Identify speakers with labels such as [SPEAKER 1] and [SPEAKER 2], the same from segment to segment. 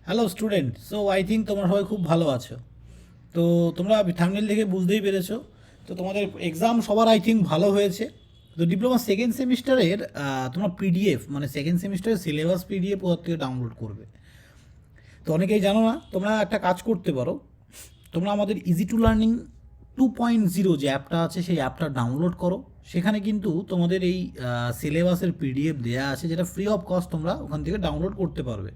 [SPEAKER 1] Hello student, so I think তোমরা সবাই খুব ভালো আছো। তো তোমরা থাম্বনেল দেখে বুঝতেই পেরেছো। তো তোমাদের এক্সাম সবার আই থিঙ্ক ভালো হয়েছে। তো ডিপ্লোমা সেকেন্ড সেমিস্টারের তোমরা পিডিএফ মানে সেকেন্ড সেমিস্টারের সিলেবাস পিডিএফ ওর থেকে ডাউনলোড করবে। তো অনেকেই জানো না, তোমরা একটা কাজ করতে পারো। তোমরা আমাদের ইজি টু লার্নিং 2.0 যে অ্যাপটা আছে সেই অ্যাপটা ডাউনলোড করো। সেখানে কিন্তু তোমাদের এই সিলেবাসের পিডিএফ দেওয়া আছে, যেটা ফ্রি অফ কস্ট তোমরা ওখান থেকে ডাউনলোড করতে পারবে।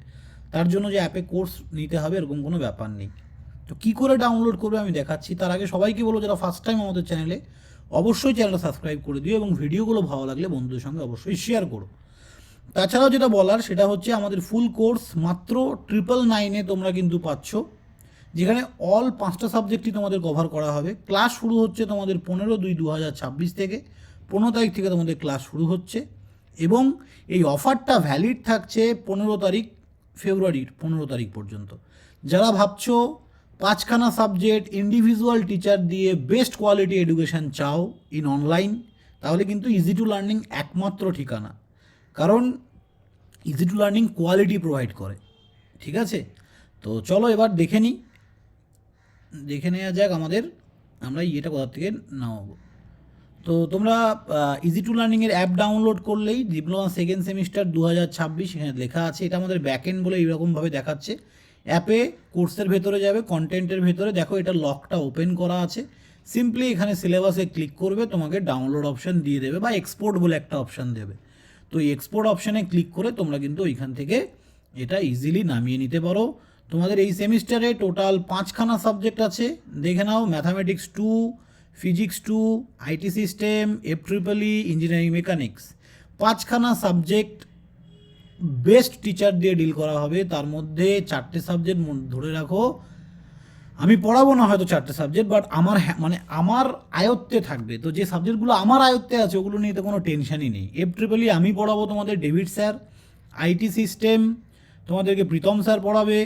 [SPEAKER 1] তার জন্য যে অ্যাপে কোর্স নিতে হবে এরকম কোনো ব্যাপার নেই। তো কী করে ডাউনলোড করবে আমি দেখাচ্ছি। তার আগে সবাইকে বলো, যারা ফার্স্ট টাইম আমাদের চ্যানেলে, অবশ্যই চ্যানেলটা সাবস্ক্রাইব করে দিও এবং ভিডিওগুলো ভালো লাগলে বন্ধুদের সঙ্গে অবশ্যই শেয়ার করো। তাছাড়াও যেটা বলার সেটা হচ্ছে আমাদের ফুল কোর্স মাত্র 999-এ তোমরা কিন্তু পাচ্ছ, যেখানে অল 5টা সাবজেক্টই তোমাদের কভার করা হবে। ক্লাস শুরু হচ্ছে তোমাদের 15/2/2026 থেকে। 15 তারিখ থেকে তোমাদের ক্লাস শুরু হচ্ছে এবং এই অফারটা ভ্যালিড থাকছে 15 তারিখ, ফেব্রুয়ারির 15 তারিখ পর্যন্ত। যারা ভাবছো 5খানা সাবজেক্ট ইন্ডিভিজুয়াল টিচার দিয়ে বেস্ট কোয়ালিটি এডুকেশান চাও ইন অনলাইন, তাহলে কিন্তু ইজি টু লার্নিং একমাত্র ঠিকানা। কারণ easy to learning quality provide করে। ঠিক আছে, তো চলো এবার দেখে নেওয়া যাক আমরা ইয়েটা কোথা থেকে নামাবো। তো তোমরা ইজি টু লার্নিংয়ের অ্যাপ ডাউনলোড করলেই ডিপ্লোমা সেকেন্ড সেমিস্টার 2026 এখানে লেখা আছে। এটা আমাদের ব্যাকএন্ড বলে এইরকমভাবে দেখাচ্ছে। অ্যাপে কোর্সের ভেতরে যাবে, কন্টেন্টের ভেতরে দেখো এটা লকটা ওপেন করা আছে। সিম্পলি এখানে সিলেবাসে ক্লিক করবে, তোমাকে ডাউনলোড অপশান দিয়ে দেবে বা এক্সপোর্ট বলে একটা অপশান দেবে। তো এই এক্সপোর্ট অপশানে ক্লিক করে তোমরা কিন্তু ওইখান থেকে এটা ইজিলি নামিয়ে নিতে পারো। তোমাদের এই সেমিস্টারে টোটাল 5খানা সাবজেক্ট আছে, দেখে নাও। Mathematics 2, physics 2, IT system, FEEE, engineering mechanics. 5খানা সাবজেক্ট বেস্ট টিচার দিয়ে ডিল করা হবে। তার মধ্যে 4টে সাবজেক্ট ধরে রাখো, আমি পড়াবো না হয়তো 4টে সাবজেক্ট, বাট আমার আয়ত্তে থাকবে। তো যে সাবজেক্টগুলো আমার আয়ত্তে আছে ওগুলো নিয়ে তো কোনো টেনশনই নেই। FEEE আমি পড়াবো তোমাদের, ডেভিড স্যার। আইটি সিস্টেম তোমাদেরকে প্রীতম স্যার পড়াবে।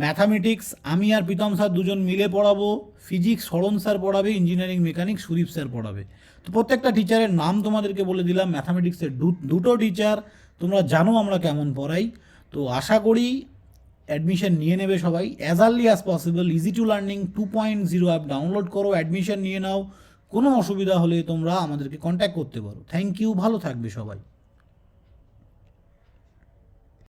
[SPEAKER 1] ম্যাথামেটিক্স আমি আর প্রীতম স্যার দুজন মিলে পড়াবো। ফিজিক্স শরণ স্যার পড়াবে। ইঞ্জিনিয়ারিং মেকানিক্স সুদীপ স্যার পড়াবে। তো প্রত্যেকটা টিচারের নাম তোমাদেরকে বলে দিলাম। ম্যাথামেটিক্সের দুটো টিচার, তোমরা জানো আমরা কেমন পড়াই। তো আশা করি অ্যাডমিশন নিয়ে নেবে সবাই as early as possible. Easy to learning 2.0 app download করো, অ্যাডমিশন নিয়ে নাও। কোনো অসুবিধা হলে তোমরা আমাদেরকে কন্ট্যাক্ট করতে পারো। থ্যাংক ইউ, ভালো থাকবে সবাই।